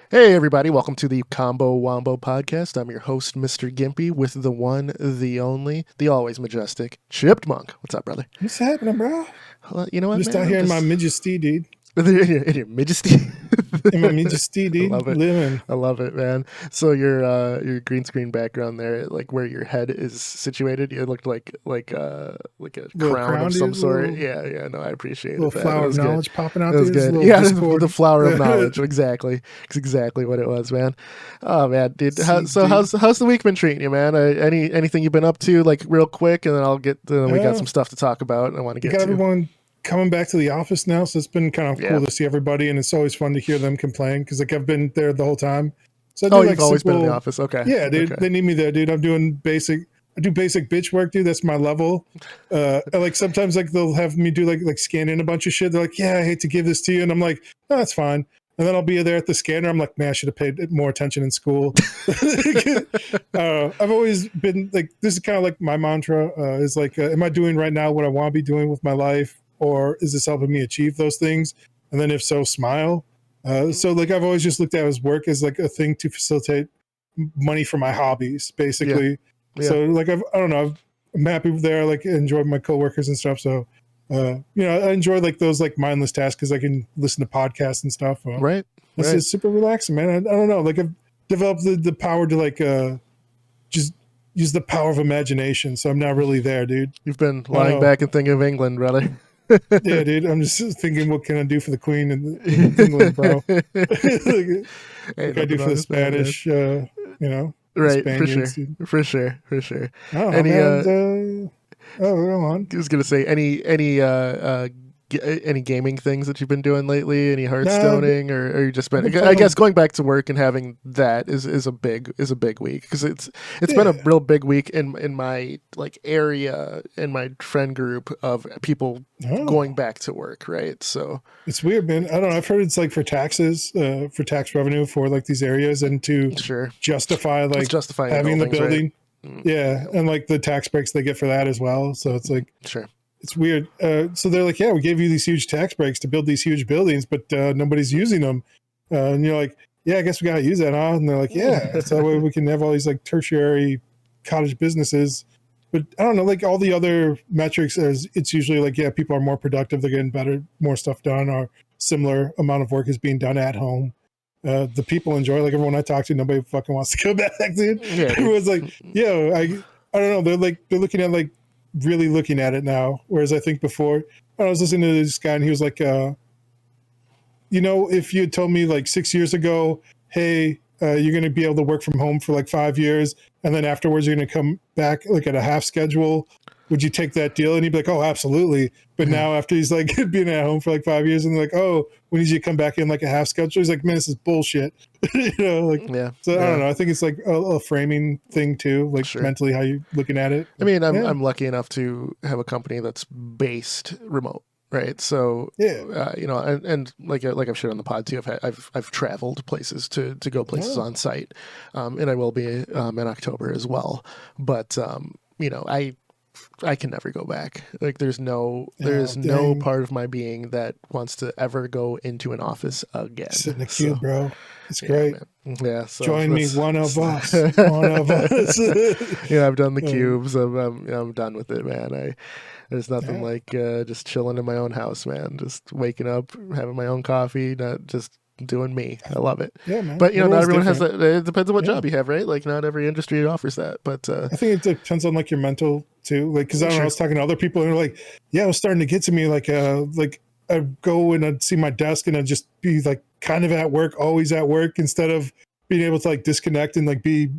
Hey everybody, welcome to the Combo Wombo podcast. I'm your host, Mr. Gimpy, with the one, the only, the always majestic Chipped Monk. What's up, brother? What's happening, bro? You know what, I'm just man? out here in my majesty, dude. In your majesty. In my majesty, dude. I love it. Living. I love it, man. So your green screen background there, like where your head is situated, it looked like a crown of some sort. Yeah. No, I appreciate it. Little flower of knowledge popping out there. It was good. Yeah, the flower of knowledge. Exactly. It's exactly what it was, man. Oh man, dude. How's the week been treating you, man? Anything you've been up to, like real quick, and then we got some stuff to talk about. I want to get to everyone coming back to the office now, so it's been kind of cool to see everybody, and it's always fun to hear them complain because I've been there the whole time. So you've always been in the office, okay? Yeah, dude. Okay. They need me there, dude. I do basic bitch work, dude. That's my level. Sometimes they'll have me do like scan in a bunch of shit. They're like, yeah, I hate to give this to you, and I'm like, no, that's fine. And then I'll be there at the scanner. I'm like, man, I should have paid more attention in school. I've always been like, this is kind of like my mantra is like, am I doing right now what I want to be doing with my life? Or is this helping me achieve those things? And then if so, smile. So I've always just looked at his work as like a thing to facilitate money for my hobbies, basically. Yeah. So I don't know, I'm happy there. I enjoy my coworkers and stuff. So, I enjoy those mindless tasks because I can listen to podcasts and stuff. Right. It's just super relaxing, man. I don't know. I've developed the power to just use the power of imagination. So I'm not really there, dude. You've been lying back and thinking of England, brother. Yeah, dude. I'm just thinking, what can I do for the Queen in England, bro? I do for the Spanish, Right, Spaniards, for sure. Oh, Any, man, come on. I was gonna say any gaming things that you've been doing lately? Any Hearthstoning, or you just been? I guess going back to work and having that is a big week because it's been a real big week in my area, in my friend group of people going back to work, right? So it's weird, man. I don't know. I've heard it's for taxes, for tax revenue for these areas, and to justify having the building. Right? Yeah, and the tax breaks they get for that as well. So it's sure. It's weird. So they're like, yeah, we gave you these huge tax breaks to build these huge buildings, but nobody's using them. And you're like, yeah, I guess we got to use that, huh? And they're like, yeah. So that way we can have all these tertiary cottage businesses. But I don't know, all the other metrics, it's usually people are more productive. They're getting better, more stuff done, or similar amount of work is being done at home. The people enjoy, everyone I talk to, nobody fucking wants to go back, dude. Yeah. Everyone's like, yo, I don't know. They're looking at really looking at it now, whereas I think before I was listening to this guy and he was like, if you had told me 6 years ago, hey, you're going to be able to work from home for 5 years and then afterwards you're going to come back at a half schedule, would you take that deal? And he'd be like, oh, absolutely. But now after he's being at home for 5 years and they're like, oh, we need you to come back in a half schedule, he's like, man, this is bullshit. Yeah. So I don't know. I think it's a framing thing too, mentally how you looking at it. I mean, I'm lucky enough to have a company that's based remote, right? So and like I've shared on the pod too, I've traveled places to go places on site, and I will be in October as well. But I can never go back. There's no part of my being that wants to ever go into an office again. Sit in the cube, bro. It's great. Yeah. So join me, one of us. One of us. I've done the cubes. I'm done with it, man. There's nothing like just chilling in my own house, man. Just waking up, having my own coffee, not just doing me. I love it. Yeah, man. But not everyone has that. It depends on what job you have, right? Not every industry offers that. But I think it depends on your mental too. Because I don't know, I was talking to other people and they're like, yeah, it was starting to get to me. I'd go and I'd see my desk and I'd just be kind of at work, always at work, instead of being able to disconnect and be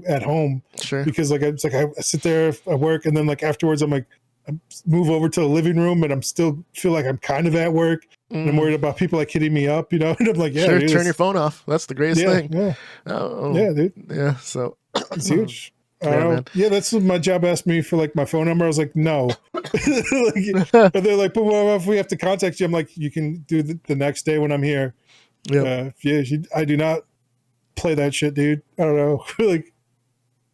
at home. Sure. Because I sit there, I work, and then afterwards I move over to the living room and I'm still feel like I'm kind of at work. And I'm worried about people hitting me up, and I'm like, yeah, sure, dude, turn your phone off. That's the greatest thing. Yeah. Yeah, dude. Yeah. So it's huge. That's what my job asked me for my phone number. I was like, no. But they're like, but what if we have to contact you? I'm like, you can do the next day when I'm here. Yeah. I do not play that shit, dude. I don't know.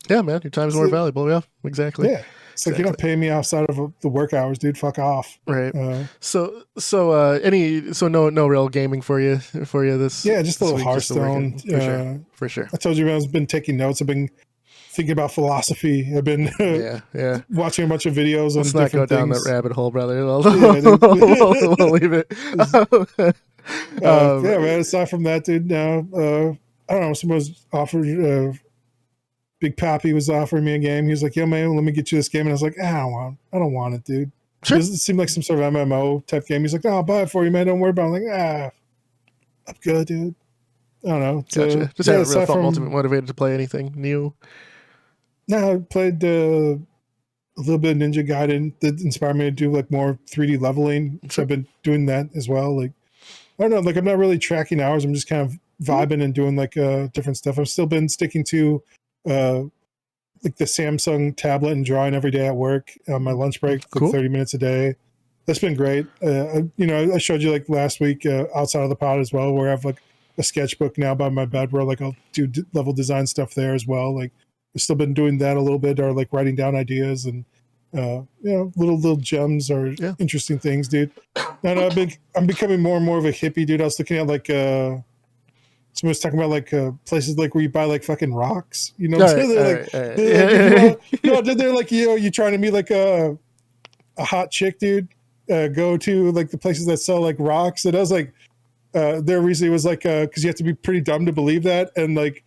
Yeah, man, your time's more valuable. Yeah, exactly. Yeah. It's like, you're not paying me outside of the work hours, dude. Fuck off. Right. So no real gaming for you this. Yeah, just a little week, Hearthstone. For sure. For sure. I told you I've been taking notes. I've been thinking about philosophy. I've been watching a bunch of videos Let's on not different go down things. that rabbit hole, brother. We'll leave it. Yeah, man. Aside from that, dude, now I don't know. Someone was offered. Big Pappy was offering me a game. He was like, "Yo, man, let me get you this game." And I was like, I don't want it, dude. Sure. It seemed like some sort of MMO type game. He's like, "Oh, I'll buy it for you, man. Don't worry about it." I'm like, I'm good, dude. I don't know. Gotcha. Just haven't really felt motivated to play anything new. No, I played a little bit of Ninja Gaiden that inspired me to do like more 3D leveling. So I've been doing that as well. Like, I don't know, like I'm not really tracking hours. I'm just kind of vibing and doing like different stuff. I've still been sticking to like the Samsung tablet and drawing every day at work on my lunch break, like 30 minutes a day. That's been great. I showed you like last week outside of the pod as well, where I have like a sketchbook now by my bed where like I'll do level design stuff there as well. Like I've still been doing that a little bit, or like writing down ideas and little gems or interesting things, dude. And I'm becoming more and more of a hippie, dude. I was looking at like someone was talking about like places like where you buy like fucking rocks, you know? They're like, you trying to meet like a hot chick, dude. Go to like the places that sell like rocks. And I was like, there recently was like, because you have to be pretty dumb to believe that, and like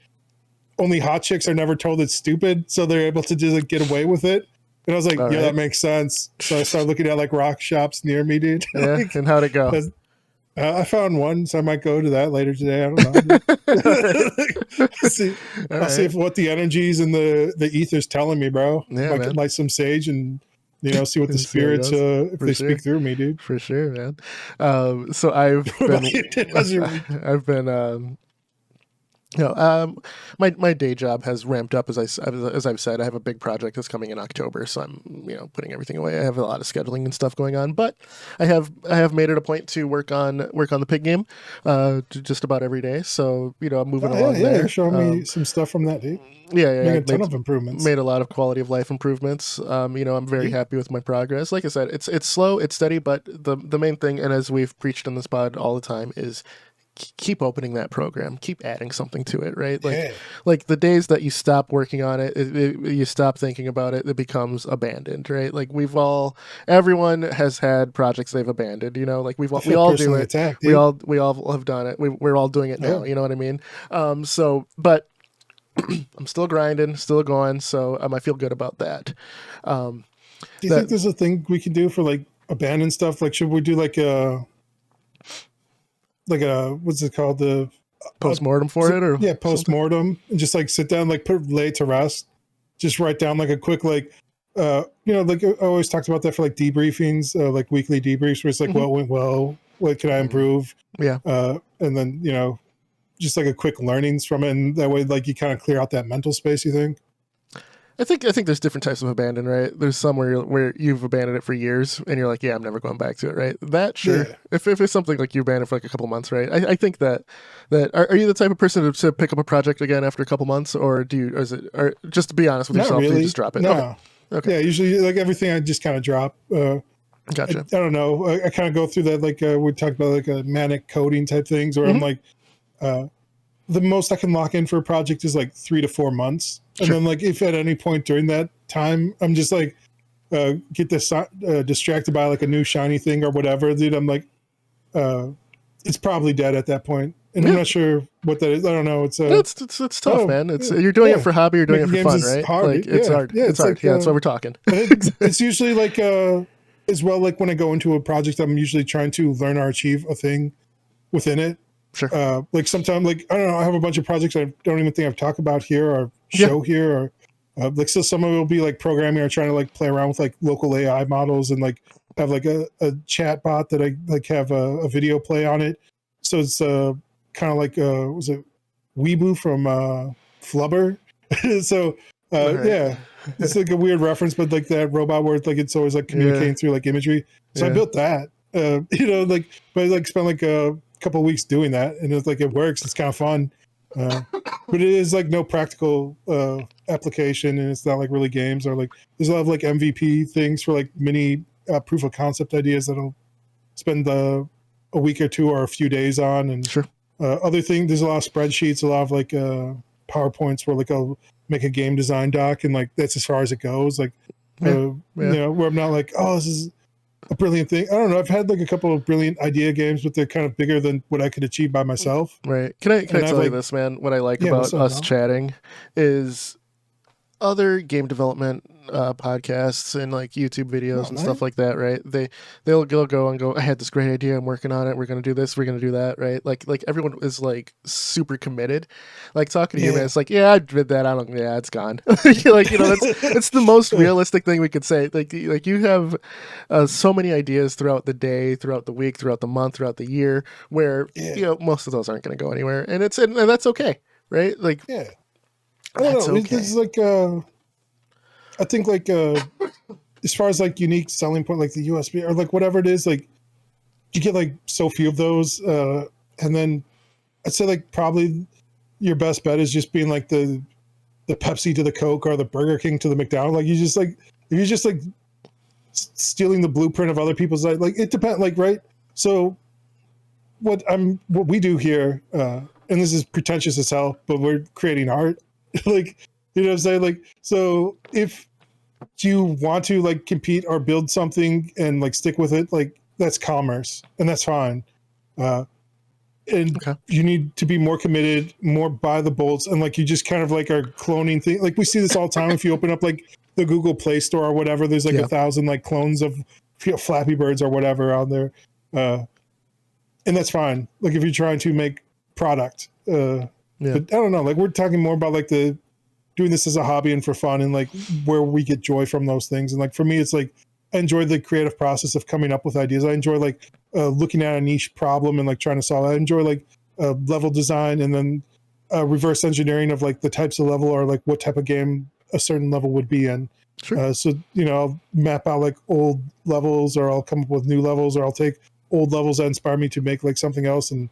only hot chicks are never told it's stupid, so they're able to just like get away with it. And I was like, that makes sense. So I started looking at like rock shops near me, dude. Yeah, like, and how'd it go? I found one, so I might go to that later today. I don't know. I'll see if what the energies and the ether's telling me, bro. Yeah, might light some sage and see what the spirits if they speak through me, dude. For sure, man. So I've been my day job has ramped up as I've said. I have a big project that's coming in October, so I'm putting everything away. I have a lot of scheduling and stuff going on, but I have made it a point to work on the pig game just about every day. So I'm moving along there. You're showing me some stuff from that, dude. Made a ton of improvements. Made a lot of quality of life improvements. I'm very happy with my progress. Like I said, it's slow, it's steady, but the main thing, and as we've preached in this pod all the time, is keep opening that program, keep adding something to it, right? Like the days that you stop working on it, you stop thinking about it, it becomes abandoned, right? Like everyone has had projects they've abandoned, like we all do it. We all have done it. We're all doing it now. You know what I mean? But I'm still grinding, still going. So I feel good about that. Do you think there's a thing we can do for like abandoned stuff? Like, should we do like a what's it called, the postmortem for it, or postmortem, and just like sit down, like lay to rest, just write down like a quick like like I always talked about that for like debriefings, like weekly debriefs where it's like what went well, what can I improve, and then just like a quick learnings from it, and that way like you kind of clear out that mental space. You think? I think there's different types of abandon, right? There's some where you've abandoned it for years and you're like, I'm never going back to it, right? That sure. Yeah. If it's something like you abandoned for like a couple months, right? I think that are you the type of person to pick up a project again after a couple months, or just to be honest with yourself, really. Do you just drop it? No. Okay. Yeah, usually like everything I just kind of drop. Gotcha. I don't know. I kind of go through that, like we talked about like a manic coding type things where I'm like, the most I can lock in for a project is like 3 to 4 months. And then like if at any point during that time I'm just like get distracted by like a new shiny thing or whatever, dude, I'm like it's probably dead at that point. And I'm not sure what that is. I don't know. It's tough, man. It's you're doing it for hobby, you're doing it for fun, right? Hard. Like it's hard. It's hard. That's why we're talking. It's usually like as well, like when I go into a project, I'm usually trying to learn or achieve a thing within it. Sure. Like sometimes, like I don't know, I have a bunch of projects I don't even think I've talked about here or show here, or like so some of it will be like programming or trying to like play around with like local AI models and like have like a chat bot that I like have a video play on it. So it's kind of like was it Weeboo from Flubber? So it's like a weird reference, but like that robot where it's like it's always like communicating through like imagery. So I built that. Like but I like spent like a couple of weeks doing that, and it's like it works. It's kind of fun, but it is like no practical application, and it's not like really games, or like there's a lot of like MVP things for like mini proof of concept ideas that'll spend a week or two or a few days on, and Sure. other thing. There's a lot of spreadsheets, a lot of like PowerPoints where like I'll make a game design doc, and like that's as far as it goes. Like, you know, where I'm not like, oh, this is a brilliant thing. I don't know. I've had like a couple of brilliant idea games, but they're kind of bigger than what I could achieve by myself. Right. Can I tell you this, man? What I like about us chatting is other game development podcasts and like YouTube videos and stuff like that, right? They'll go and go, I had this great idea, I'm working on it, we're gonna do this, we're gonna do that, right? Like everyone is like super committed. Like talking to you, man, it's like, yeah, I did that, it's gone. Like, you know, it's the most realistic thing we could say. Like you have so many ideas throughout the day, throughout the week, throughout the month, throughout the year, where you know most of those aren't gonna go anywhere, and that's okay, right? Like I don't know. Okay. It's like I think like as far as like unique selling point, like the USB or like whatever it is, like you get like so few of those, and then I'd say like probably your best bet is just being like the Pepsi to the Coke or the Burger King to the McDonald's. Like you just like if you're just like stealing the blueprint of other people's like it depends, like right. So what we do here, and this is pretentious as hell, but we're creating art. Like, you know what I'm saying? Like, so if you want to like compete or build something and like stick with it, like that's commerce and that's fine. And you need to be more committed, more by the bolts. And like, you just kind of like are cloning things. Like we see this all the time. If you open up like the Google Play Store or whatever, there's like 1,000 like clones of Flappy Birds or whatever out there. And that's fine. Like if you're trying to make product, but I don't know, like we're talking more about like the doing this as a hobby and for fun and like where we get joy from those things. And like for me, it's like I enjoy the creative process of coming up with ideas. I enjoy like looking at a niche problem and like trying to solve it. I enjoy like level design and then reverse engineering of like the types of level or like what type of game a certain level would be in. Sure. So, you know, I'll map out like old levels or I'll come up with new levels or I'll take old levels that inspire me to make like something else. And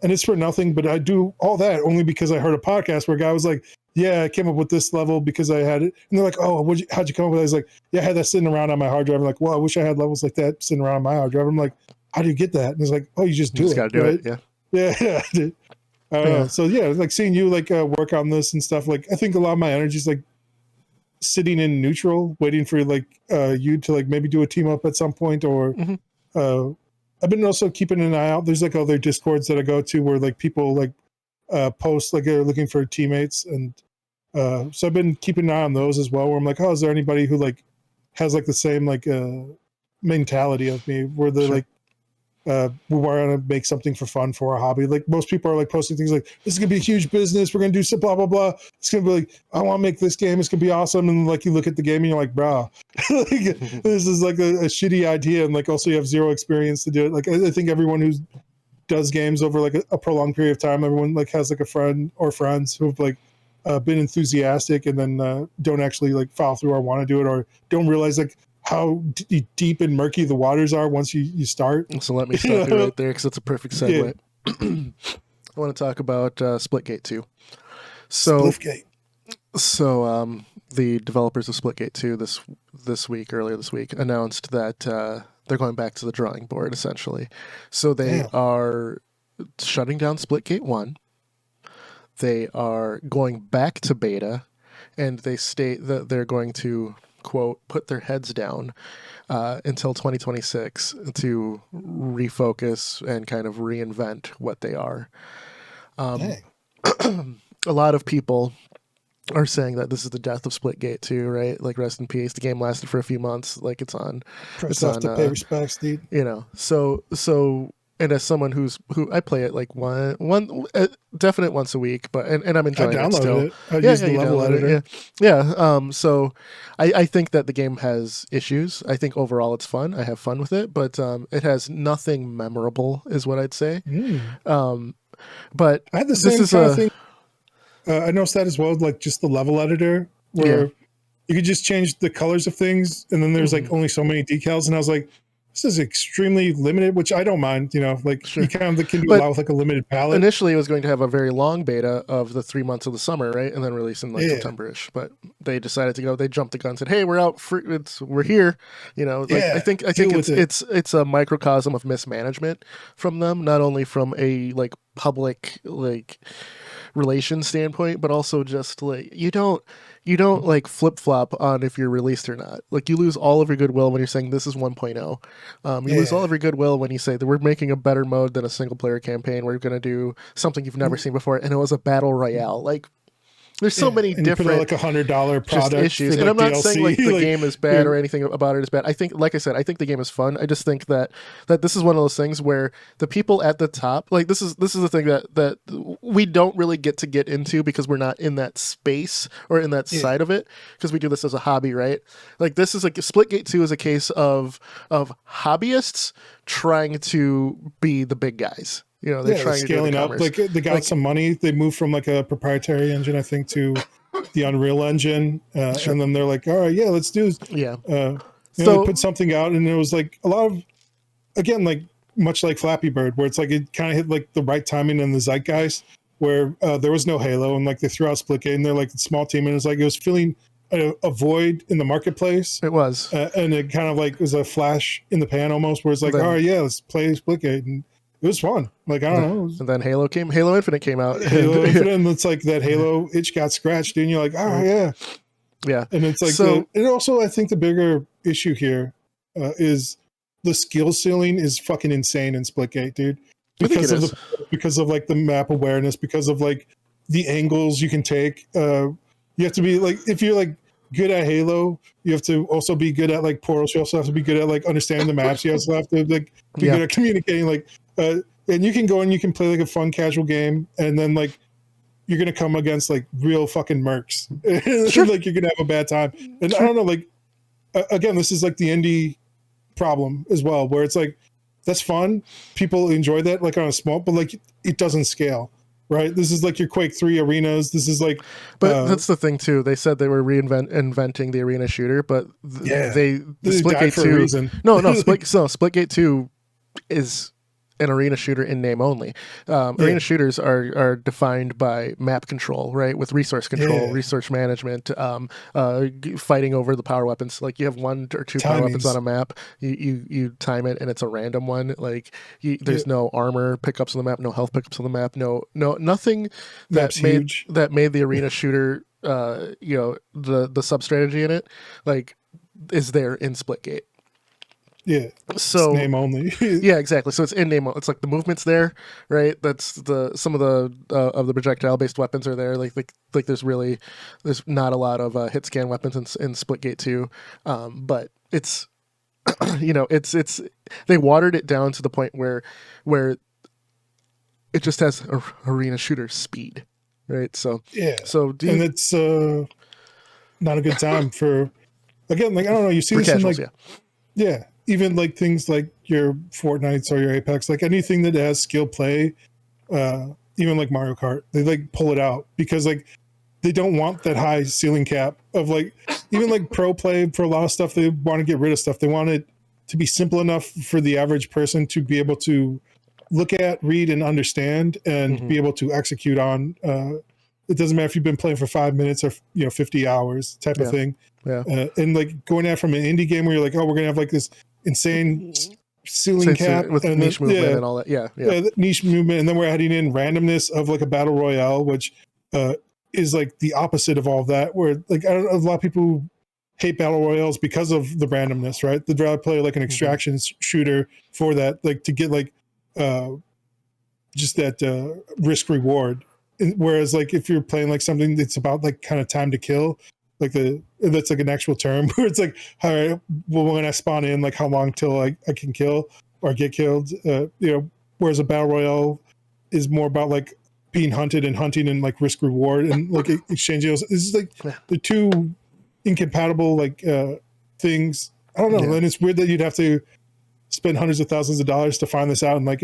it's for nothing, but I do all that only because I heard a podcast where a guy was like, yeah, I came up with this level because I had it. And they're like, oh, how'd you come up with it? I was like, yeah, I had that sitting around on my hard drive. I'm like, well, I wish I had levels like that sitting around on my hard drive. I'm like, how do you get that? And it's like, oh, you just do it. Got to do it. Yeah. Yeah. I don't know. So yeah, like seeing you like work on this and stuff, like I think a lot of my energy is like sitting in neutral, waiting for like you to like maybe do a team up at some point or I've been also keeping an eye out. There's like other Discords that I go to where like people like post like they're looking for teammates, and so I've been keeping an eye on those as well. Where I'm like, oh, is there anybody who like has like the same like mentality of me, where they're like we want to make something for fun for a hobby. Like most people are like posting things like this is gonna be a huge business. We're gonna do some blah blah blah. It's gonna be like I want to make this game. It's gonna be awesome. And like you look at the game and you're like, bro, like, this is like a shitty idea. And like also you have zero experience to do it. Like I think everyone who does games over like a prolonged period of time, everyone like has like a friend or friends who've like been enthusiastic and then don't actually like follow through or want to do it or don't realize like how deep and murky the waters are once you start. So let me stop you right there because it's a perfect segue. Yeah. I want to talk about Splitgate 2. Splitgate. So the developers of Splitgate 2 earlier this week, announced that they're going back to the drawing board, essentially. So they are shutting down Splitgate 1. They are going back to beta, and they state that they're going to, quote, put their heads down until 2026 to refocus and kind of reinvent what they are. A lot of people are saying that this is the death of Splitgate 2, right? Like, rest in peace. The game lasted for a few months. Like, it's on. Press off to pay respects, dude. You know, so, and as someone who I play it like one definite once a week, but and I'm enjoying it still. It. I use the level editor. Yeah. So I think that the game has issues. I think overall it's fun. I have fun with it, but it has nothing memorable, is what I'd say. But I had the same kind of thing. I noticed that as well, like just the level editor, where you could just change the colors of things, and then there's like only so many decals, and I was like, this is extremely limited, which I don't mind. You know, like Sure. you kind of can do But a lot with like a limited palette. initially, it was going to have a very long beta of the 3 months of the summer, right, and then release in like Yeah. September-ish. But they decided to go. They jumped the gun, said, "Hey, we're out. We're here." You know, like Yeah, I think it's a microcosm of mismanagement from them, not only from a like public like relation standpoint, but also just like you don't like flip flop on if you're released or not. Like you lose all of your goodwill when you're saying this is 1.0. You lose all Yeah. of your goodwill when you say that we're making a better mode than a single player campaign. We're going to do something you've never seen before, and it was a battle royale. Like there's so many And you put out different like $100 just product issues. for And like I'm not saying like DLC. the like, game is bad or anything about it is bad. I think, like I said, I think the game is fun. I just think that this is one of those things where the people at the top, like this is the thing that we don't really get into because we're not in that space or in that side of it because we do this as a hobby, right? Like this is like Splitgate 2 is a case of hobbyists trying to be the big guys. You know, they're trying scaling to do the up. commerce. Like they got some money. They moved from like a proprietary engine, I think, to the Unreal Engine, Sure. and then they're like, "All right, yeah, let's do." Yeah. You know, they put something out, and it was like a lot of, again, like much like Flappy Bird, where it's like it kind of hit like the right timing in the zeitgeist, where there was no Halo, and like they threw out Splitgate, and they're like a small team, and it's like it was filling a void in the marketplace. It was, and it kind of like was a flash in the pan almost, where it's like, then, all right, yeah, let's play Splitgate, and it was fun. Like I don't know. And then Halo Infinite came out. Halo Infinite, and it's like that Halo itch got scratched, and you're like, oh yeah, yeah. And it's like, and also I think the bigger issue here is the skill ceiling is fucking insane in Splitgate, dude. Because of like the map awareness, because of like the angles you can take. You have to be like, if you're like good at Halo, you have to also be good at like portals. You also have to be good at like understanding the maps. You also have to like be good at communicating. Like, and you can go and you can play like a fun casual game, and then like you're gonna come against like real fucking mercs. Sure. Like you're gonna have a bad time. And I don't know, like again, this is like the indie problem as well, where it's like that's fun. People enjoy that like on a small, but like it doesn't scale. Right, this is like your Quake 3 arenas. This is like, but that's the thing too. They said they were inventing the arena shooter, but the Splitgate 2. Splitgate 2 is an arena shooter in name only. Arena shooters are defined by map control, right? With resource control, resource management, fighting over the power weapons. Like you have 1 or 2 power weapons on a map. You time it, and it's a random one. Like there's no armor pickups on the map, no health pickups on the map, no nothing that made the arena shooter. The sub strategy in it, like, is there in Splitgate. Yeah. So it's name only. Yeah, exactly. So it's in name. It's like the movement's there, right? That's some of the of the projectile based weapons are there. Like there's not a lot of hit scan weapons in Splitgate 2, but it's it's they watered it down to the point where it just has arena shooter speed, right? So and it's not a good time for, again, like I don't know. You see this casuals, in like even like things like your Fortnites or your Apex, like anything that has skill play, even like Mario Kart, they like pull it out because like they don't want that high ceiling cap of like, even like pro play for a lot of stuff. They want to get rid of stuff. They want it to be simple enough for the average person to be able to look at, read, and understand, and be able to execute on. It doesn't matter if you've been playing for 5 minutes or 50 hours type of thing. Yeah. And like going out from an indie game where you're like, oh, we're gonna have like this insane ceiling cap with and niche movement and all that. Yeah, niche movement, and then we're adding in randomness of like a battle royale, which is like the opposite of all of that. Where like I don't know, a lot of people hate battle royales because of the randomness, right? They'd rather play like an extraction shooter for that, like to get like just that risk reward. Whereas like if you're playing like something that's about like kind of time to kill, like that's like an actual term where it's like, all right, well, when I spawn in, like how long till I can kill or get killed, whereas a battle royale is more about like being hunted and hunting and like risk reward and like exchanging those. This is like the two incompatible like things. I don't know. And it's weird that you'd have to spend hundreds of thousands of dollars to find this out. And like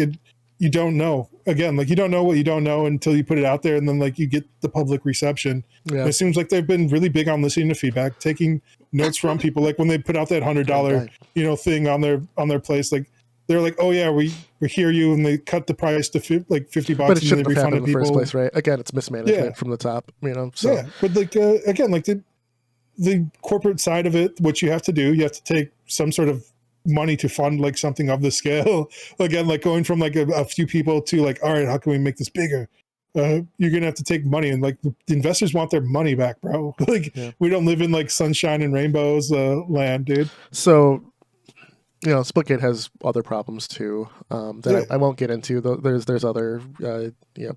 you don't know. Again, like you don't know what you don't know until you put it out there, and then like you get the public reception. Yeah. And it seems like they've been really big on listening to feedback, taking notes from people. Like when they put out that $100, thing on their place, like they're like, oh yeah, we hear you, and they cut the price to like $50, But it and then they shouldn't have happened refunded in the first people. place, right? Again, it's mismanagement from the top, So yeah, but like again, like the corporate side of it, what you have to do, you have to take some sort of money to fund like something of the scale. Again, like going from like a few people to like, all right, how can we make this bigger? You're gonna have to take money, and like the investors want their money back, bro. Like we don't live in like sunshine and rainbows land, dude. So Splitgate has other problems too that I won't get into. Though there's other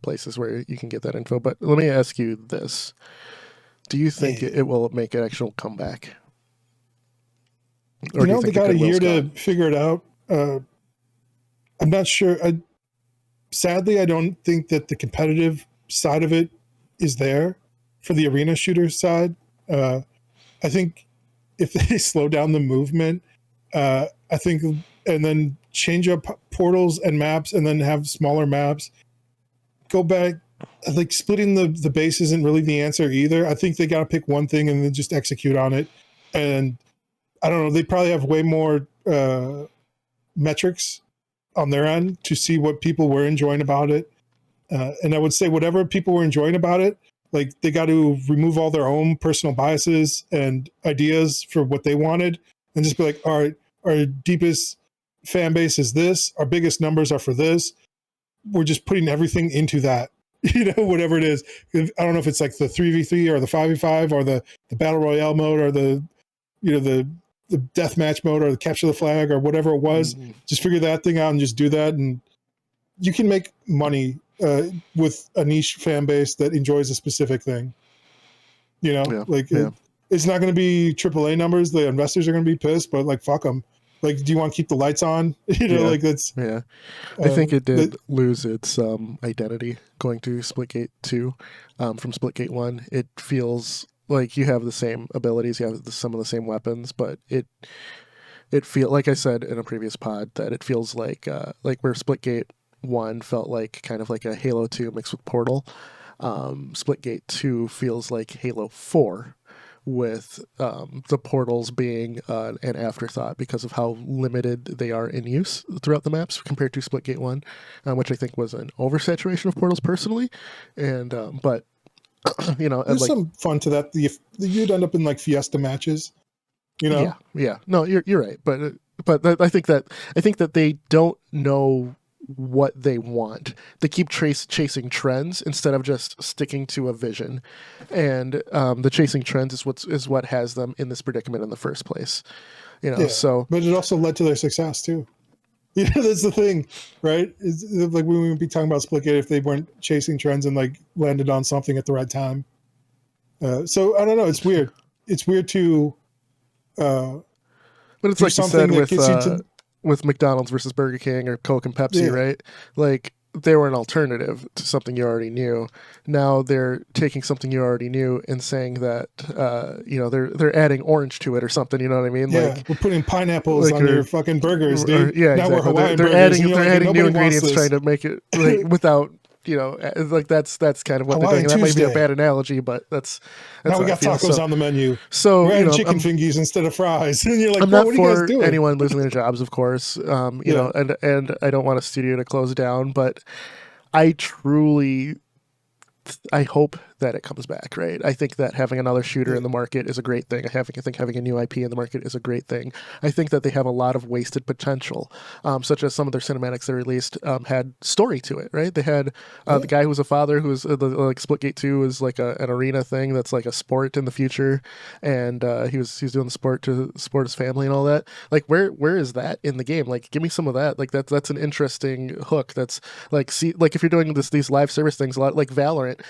places where you can get that info. But let me ask you this: do you think it will make an actual comeback? Or they got a year to figure it out. I'm not sure. Sadly, I don't think that the competitive side of it is there for the arena shooter side. I think if they slow down the movement, I think, and then change up portals and maps, and then have smaller maps, go back. Like splitting the base isn't really the answer either. I think they got to pick one thing and then just execute on it. And I don't know. They probably have way more metrics on their end to see what people were enjoying about it. And I would say whatever people were enjoying about it, like they got to remove all their own personal biases and ideas for what they wanted, and just be like, all right, our deepest fan base is this. Our biggest numbers are for this. We're just putting everything into that. Whatever it is. I don't know if it's like the 3v3 or the 5v5 or the battle royale mode or the deathmatch mode or the capture the flag or whatever it was. Just figure that thing out and just do that, and you can make money with a niche fan base that enjoys a specific thing. It's not going to be AAA numbers. The investors are going to be pissed, but like fuck them. Like, do you want to keep the lights on? Like that's I think it did lose its identity going to Splitgate 2 from Splitgate 1. It feels like you have the same abilities, you have some of the same weapons, but it feel like I said in a previous pod that it feels like where Splitgate 1 felt like kind of like a Halo 2 mixed with Portal. Splitgate 2 feels like Halo 4 with the portals being an afterthought because of how limited they are in use throughout the maps compared to Splitgate 1, which I think was an oversaturation of portals personally. And but there's some fun to that. You'd end up in like Fiesta matches. Yeah. No, you're right, but I think that they don't know what they want. They keep chasing trends instead of just sticking to a vision, and the chasing trends is what has them in this predicament in the first place. So but it also led to their success too. That's the thing, right? It's like we wouldn't be talking about Splitgate if they weren't chasing trends and like landed on something at the right time. So I don't know. It's weird. It's weird to. But it's like you said with McDonald's versus Burger King or Coke and Pepsi, right? Like they were an alternative to something you already knew. Now they're taking something you already knew and saying that they're adding orange to it or something. You know what I mean? Yeah, we're putting pineapples on your fucking burgers, dude. Now exactly. We're Hawaiian they're burgers. Adding new ingredients, trying to make it like without. Like that's kind of what Hawaiian they're doing. That Tuesday. might be a bad analogy, but that's now we got tacos on the menu. So we're adding chicken fingies instead of fries. And you're like, I'm not what for are you guys doing? anyone losing their jobs, of course. And I don't want a studio to close down, but I hope that it comes back, right? I think that having another shooter in the market is a great thing. I think having a new IP in the market is a great thing. I think that they have a lot of wasted potential, such as some of their cinematics they released had story to it, right? They had the guy who was a father, who was like Splitgate 2 is like an arena thing that's like a sport in the future, and he was doing the sport to support his family and all that. Like where is that in the game? Like give me some of that. Like that's an interesting hook. That's like if you're doing these live service things a lot like Valorant,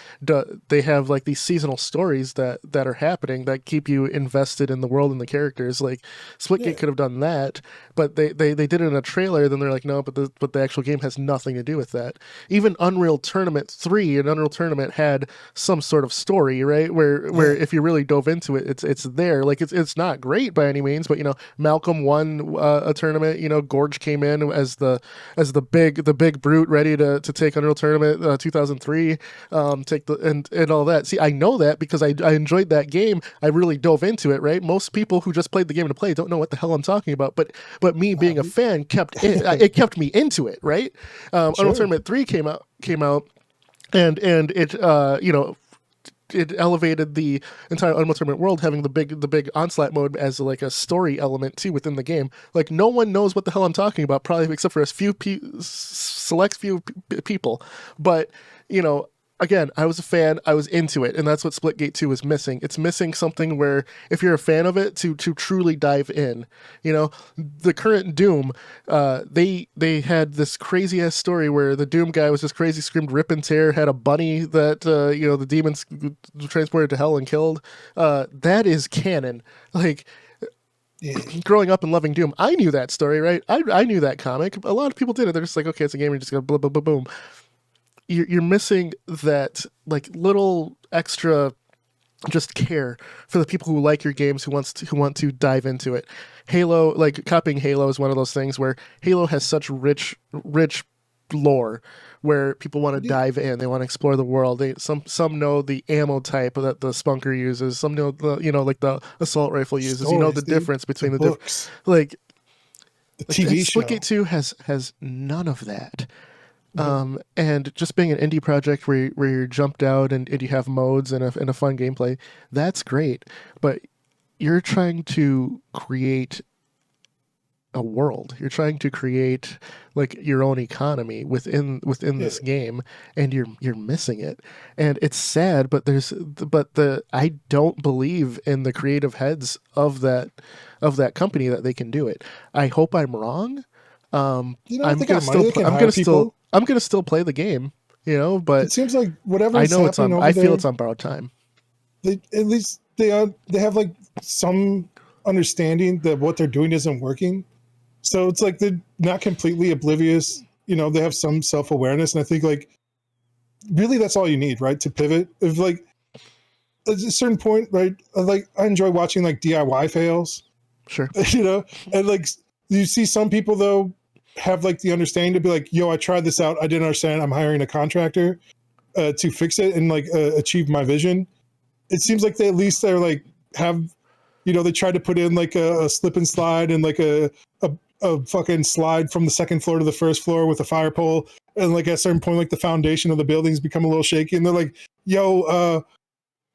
they have like these seasonal stories that are happening that keep you invested in the world and the characters. Like Splitgate could have done that, but they did it in a trailer. Then they're like, no, but the actual game has nothing to do with that. Even Unreal Tournament 3 and Unreal Tournament had some sort of story, right? Where if you really dove into it, it's there. Like it's not great by any means, but Malcolm won a tournament. Gorge came in as the big brute ready to take Unreal Tournament 2003, take the and all that. See, I know that because I enjoyed that game. I really dove into it. Right, most people who just played the game to play don't know what the hell I'm talking about. But me being a fan it kept me into it. Right, Unreal Tournament 3 came out, and it it elevated the entire Unreal Tournament world, having the big onslaught mode as like a story element too within the game. Like no one knows what the hell I'm talking about, probably except for a select few people. But again, I was a fan, I was into it, and that's what Splitgate 2 is missing. It's missing something where if you're a fan of it, to truly dive in. The current Doom, they had this crazy ass story where the Doom guy was just crazy, screamed rip and tear, had a bunny that the demons transported to hell and killed. That is canon. Like growing up and loving Doom, I knew that story, right? I knew that comic. A lot of people did it. They're just like, okay, it's a game, you're just gonna blah blah blah boom. You're missing that like little extra just care for the people who like your games, who want to dive into it. Halo, like copying Halo is one of those things where Halo has such rich lore where people want to dive in, they want to explore the world. Some know the ammo type that the spunker uses, some know the like the assault rifle uses. Stories, the difference between the books, like the TV show. Splitgate 2 has none of that. And just being an indie project where you're jumped out and you have modes and a fun gameplay, that's great. But you're trying to create a world. You're trying to create like your own economy within this game, and you're missing it. And it's sad, but I don't believe in the creative heads of that company that they can do it. I hope I'm wrong. I'm gonna still play the game, but it seems like whatever I know it's on. I feel there, it's on borrowed time. At least they have like some understanding that what they're doing isn't working, so it's like they're not completely oblivious. They have some self-awareness, and I think like really that's all you need, right, to pivot. If like at a certain point, right, like I enjoy watching like DIY fails, sure, and like you see some people though have like the understanding to be like, yo, I tried this out, I didn't understand, I'm hiring a contractor to fix it and like achieve my vision. It seems like they at least they're like have they tried to put in like a slip and slide and like a fucking slide from the second floor to the first floor with a fire pole, and like at a certain point like the foundation of the buildings become a little shaky, and they're like, yo,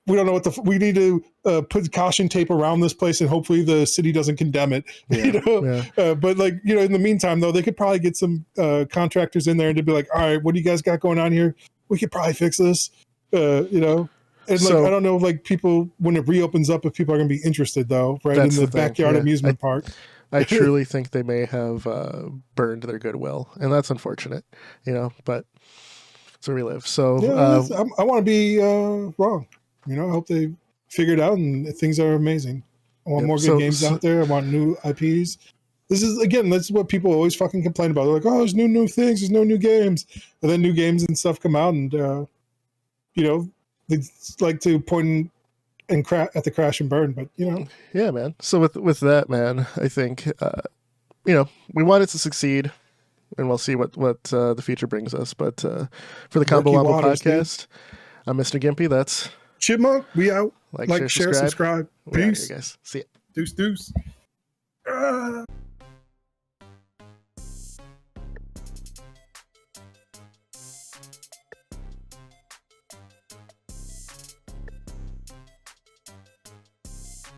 we don't know we need to put caution tape around this place and hopefully the city doesn't condemn it. But like, in the meantime though, they could probably get some contractors in there and to be like, all right, what do you guys got going on here? We could probably fix this, and like, I don't know, like people, when it reopens up, if people are going to be interested though, right? In the backyard amusement park. I truly think they may have burned their goodwill, and that's unfortunate, but so we live. So I want to be wrong. I hope they figure it out and things are amazing. I want more good games out there. I want new IPs. That's what people always fucking complain about. They're like, oh, there's new things, there's no new games. And then new games and stuff come out, and they like to point and at the crash and burn, but Yeah, man. So with that, man, I think we want it to succeed, and we'll see what the future brings us. But for the Combo Wombo podcast, I'm Mr. Gimpy. That's Chipmunk. We out. Like, share, subscribe. Peace, here, guys. See ya. Deuce.